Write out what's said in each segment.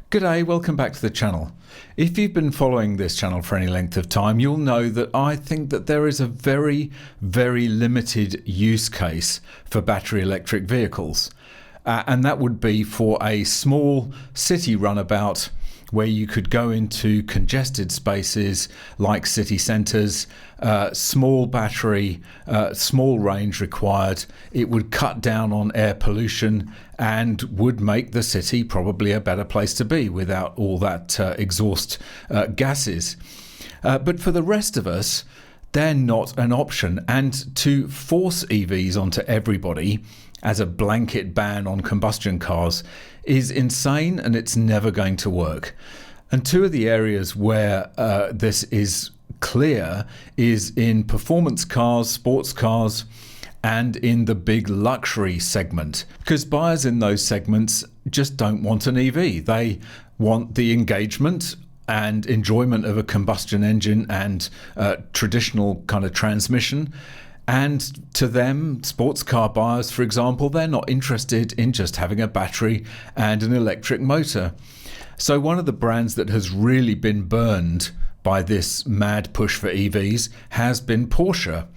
G'day, welcome back to the channel. If you've been following this channel for any length of time, you'll know that I think that there is a very limited use case for battery electric vehicles. And that would be for a small city runabout where you could go into congested spaces like city centres, small battery, small range required. It would cut down on air pollution and would make the city probably a better place to be without all that exhaust gases. But for the rest of us, they're not an option. And to force EVs onto everybody as a blanket ban on combustion cars is insane, and it's never going to work. And two of the areas where this is clear is in performance cars, sports cars, and in the big luxury segment, because buyers in those segments just don't want an EV. They want the engagement and enjoyment of a combustion engine and traditional kind of transmission. And to them, sports car buyers, for example, they're not interested in just having a battery and an electric motor. So one of the brands that has really been burned by this mad push for EVs has been Porsche,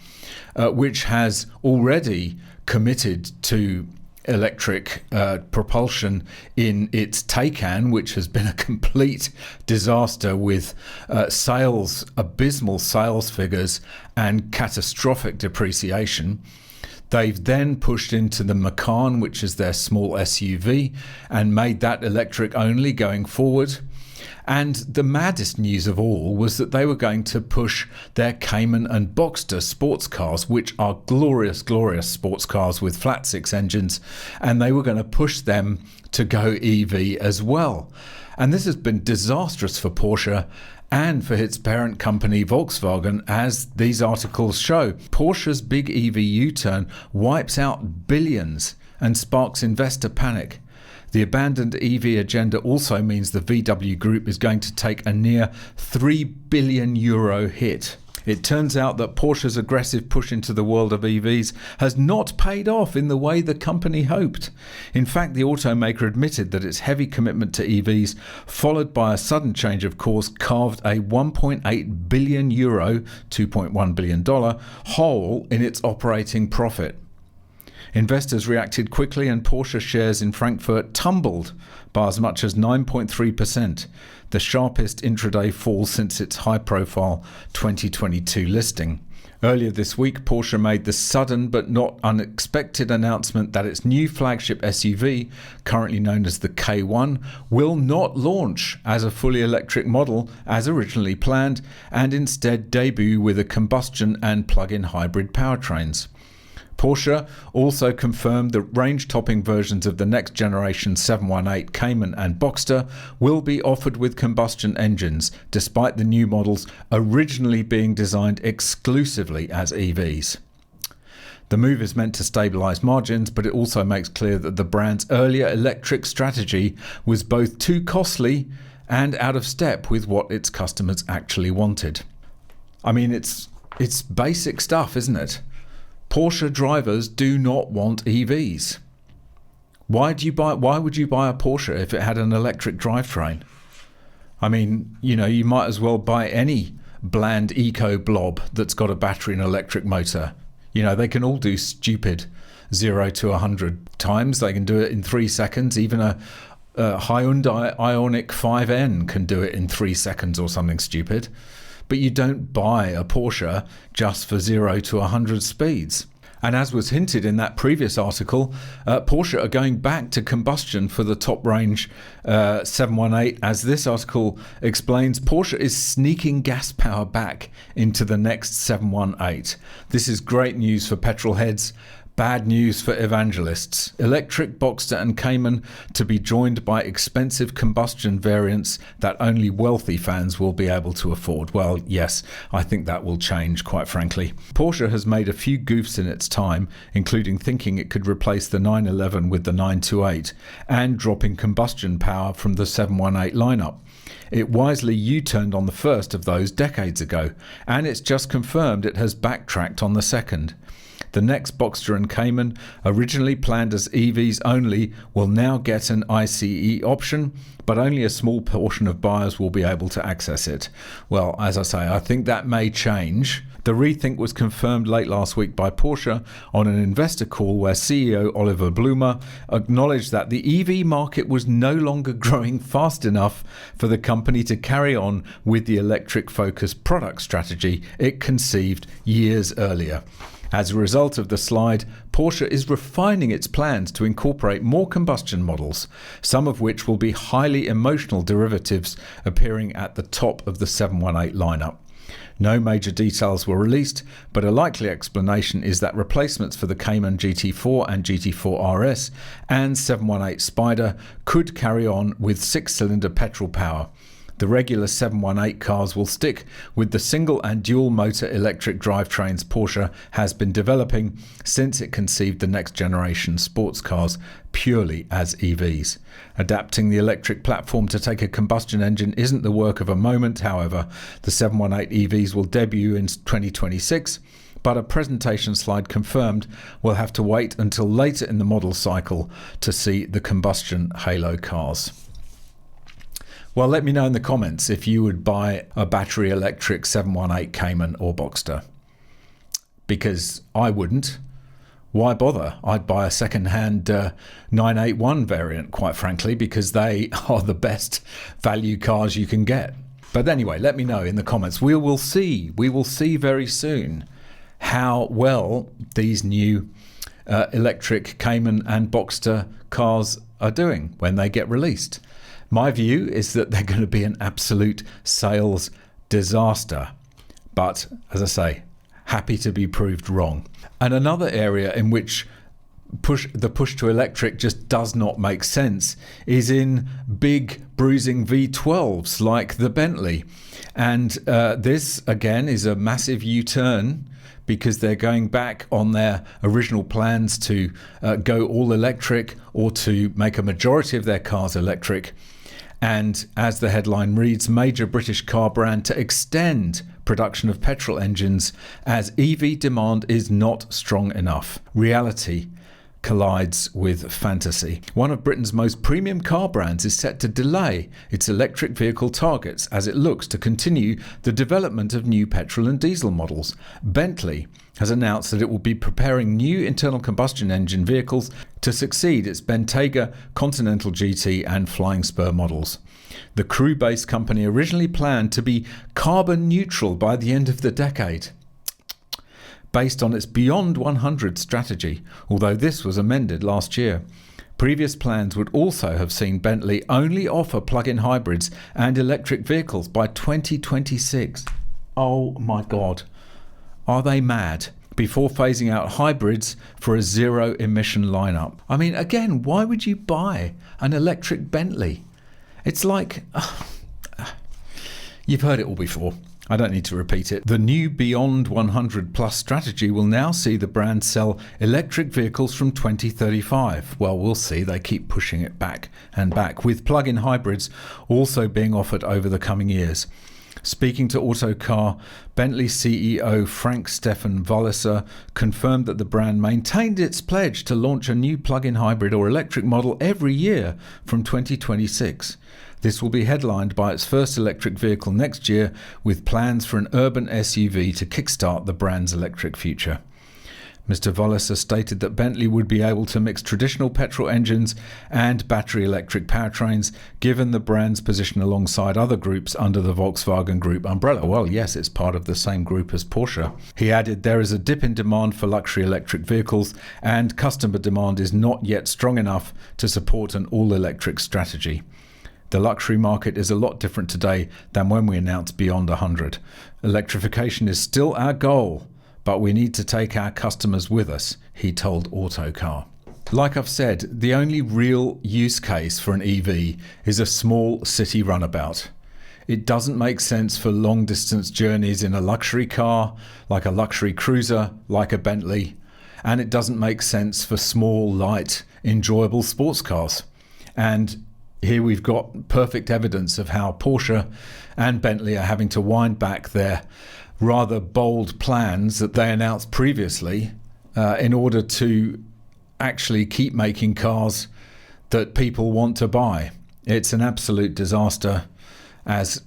which has already committed to electric propulsion in its Taycan, which has been a complete disaster with abysmal sales figures and catastrophic depreciation. They've then pushed into the Macan, which is their small SUV, and made that electric only going forward. And the maddest news of all was that they were going to push their Cayman and Boxster sports cars, which are glorious sports cars with flat six engines, and they were going to push them to go EV as well. And this has been disastrous for Porsche and for its parent company Volkswagen, as these articles show. Porsche's big EV U-turn wipes out billions and sparks investor panic. The abandoned EV agenda also means the VW Group is going to take a near €3 billion hit. It turns out that Porsche's aggressive push into the world of EVs has not paid off in the way the company hoped. In fact, the automaker admitted that its heavy commitment to EVs, followed by a sudden change of course, carved a €1.8 billion, $2.1 billion hole in its operating profit. Investors reacted quickly, and Porsche shares in Frankfurt tumbled by as much as 9.3%, the sharpest intraday fall since its high-profile 2022 listing. Earlier this week, Porsche made the sudden but not unexpected announcement that its new flagship SUV, currently known as the K1, will not launch as a fully electric model as originally planned, and instead debut with a combustion and plug-in hybrid powertrains. Porsche also confirmed that range-topping versions of the next-generation 718 Cayman and Boxster will be offered with combustion engines, despite the new models originally being designed exclusively as EVs. The move is meant to stabilise margins, but it also makes clear that the brand's earlier electric strategy was both too costly and out of step with what its customers actually wanted. I mean, it's basic stuff, isn't it? Porsche drivers do not want EVs. Why would you buy a Porsche if it had an electric drivetrain? I mean, you might as well buy any bland eco blob that's got a battery and electric motor. They can all do stupid 0 to 100 times. They can do it in 3 seconds. Even a Hyundai Ioniq 5N can do it in 3 seconds or something stupid. But you don't buy a Porsche just for 0 to 100 speeds. And as was hinted in that previous article, Porsche are going back to combustion for the top range 718. As this article explains, Porsche is sneaking gas power back into the next 718. This is great news for petrol heads. Bad news for evangelists. Electric Boxster and Cayman to be joined by expensive combustion variants that only wealthy fans will be able to afford. Well, yes, I think that will change, quite frankly. Porsche has made a few goofs in its time, including thinking it could replace the 911 with the 928 and dropping combustion power from the 718 lineup. It wisely U-turned on the first of those decades ago, and it's just confirmed it has backtracked on the second. The next Boxster and Cayman, originally planned as EVs only, will now get an ICE option, but only a small portion of buyers will be able to access it. Well, as I say, I think that may change. The rethink was confirmed late last week by Porsche on an investor call where CEO Oliver Blumer acknowledged that the EV market was no longer growing fast enough for the company to carry on with the electric-focused product strategy it conceived years earlier. As a result of the slide, Porsche is refining its plans to incorporate more combustion models, some of which will be highly emotional derivatives appearing at the top of the 718 lineup. No major details were released, but a likely explanation is that replacements for the Cayman GT4 and GT4 RS and 718 Spider could carry on with 6-cylinder petrol power. The regular 718 cars will stick with the single and dual motor electric drivetrains Porsche has been developing since it conceived the next generation sports cars purely as EVs. Adapting the electric platform to take a combustion engine isn't the work of a moment, however. The 718 EVs will debut in 2026, but a presentation slide confirmed we'll have to wait until later in the model cycle to see the combustion halo cars. Well, let me know in the comments if you would buy a battery electric 718 Cayman or Boxster. Because I wouldn't. Why bother? I'd buy a second-hand 981 variant, quite frankly, because they are the best value cars you can get. But anyway, let me know in the comments. We will see very soon how well these new electric Cayman and Boxster cars are doing when they get released. My view is that they're going to be an absolute sales disaster. But, as I say, happy to be proved wrong. And another area in which the push to electric just does not make sense is in big bruising V12s like the Bentley. And this, again, is a massive U-turn because they're going back on their original plans to go all electric or to make a majority of their cars electric. And as the headline reads, major British car brand to extend production of petrol engines as EV demand is not strong enough. Reality collides with fantasy. One of Britain's most premium car brands is set to delay its electric vehicle targets as it looks to continue the development of new petrol and diesel models. Bentley has announced that it will be preparing new internal combustion engine vehicles to succeed its Bentayga, Continental GT and Flying Spur models. The Crewe-based company originally planned to be carbon neutral by the end of the decade, based on its Beyond 100 strategy, although this was amended last year. Previous plans would also have seen Bentley only offer plug-in hybrids and electric vehicles by 2026. Oh my God. Are they mad? Before phasing out hybrids for a zero-emission lineup. I mean, again, why would you buy an electric Bentley? It's like... you've heard it all before. I don't need to repeat it. The new Beyond 100 Plus strategy will now see the brand sell electric vehicles from 2035. Well, we'll see. They keep pushing it back and back, with plug-in hybrids also being offered over the coming years. Speaking to Autocar, Bentley CEO Frank-Stefan Walliser confirmed that the brand maintained its pledge to launch a new plug-in hybrid or electric model every year from 2026. This will be headlined by its first electric vehicle next year, with plans for an urban SUV to kickstart the brand's electric future. Mr. Walliser stated that Bentley would be able to mix traditional petrol engines and battery electric powertrains, given the brand's position alongside other groups under the Volkswagen Group umbrella. Well, yes, it's part of the same group as Porsche. He added there is a dip in demand for luxury electric vehicles, and customer demand is not yet strong enough to support an all-electric strategy. The luxury market is a lot different today than when we announced Beyond 100. Electrification is still our goal, but we need to take our customers with us, he told Autocar. Like I've said, the only real use case for an EV is a small city runabout. It doesn't make sense for long distance journeys in a luxury car, like a luxury cruiser, like a Bentley, and it doesn't make sense for small, light, enjoyable sports cars. And here we've got perfect evidence of how Porsche and Bentley are having to wind back their rather bold plans that they announced previously in order to actually keep making cars that people want to buy. It's an absolute disaster, as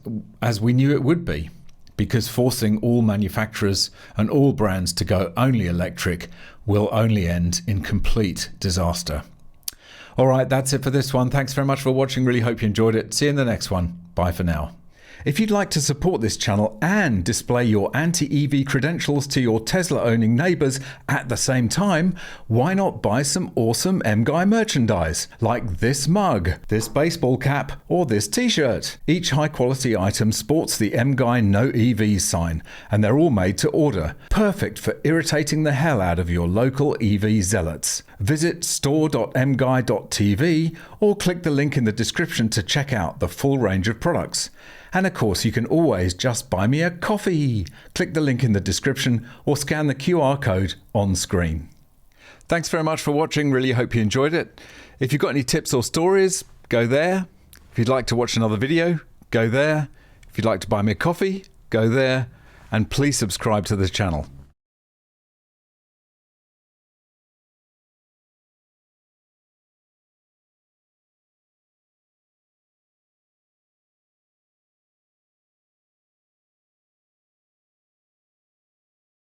we knew it would be, because forcing all manufacturers and all brands to go only electric will only end in complete disaster. All right, that's it for this one. Thanks very much for watching. Really hope you enjoyed it. See you in the next one. Bye for now. If you'd like to support this channel and display your anti-EV credentials to your Tesla-owning neighbours at the same time, why not buy some awesome MGUY merchandise, like this mug, this baseball cap, or this t-shirt. Each high-quality item sports the MGUY No EV sign, and they're all made to order, perfect for irritating the hell out of your local EV zealots. Visit store.mguy.tv or click the link in the description to check out the full range of products. And of course, you can always just buy me a coffee. Click the link in the description or scan the QR code on screen. Thanks very much for watching. Really hope you enjoyed it. If you've got any tips or stories, go there. If you'd like to watch another video, go there. If you'd like to buy me a coffee, go there. And please subscribe to the channel.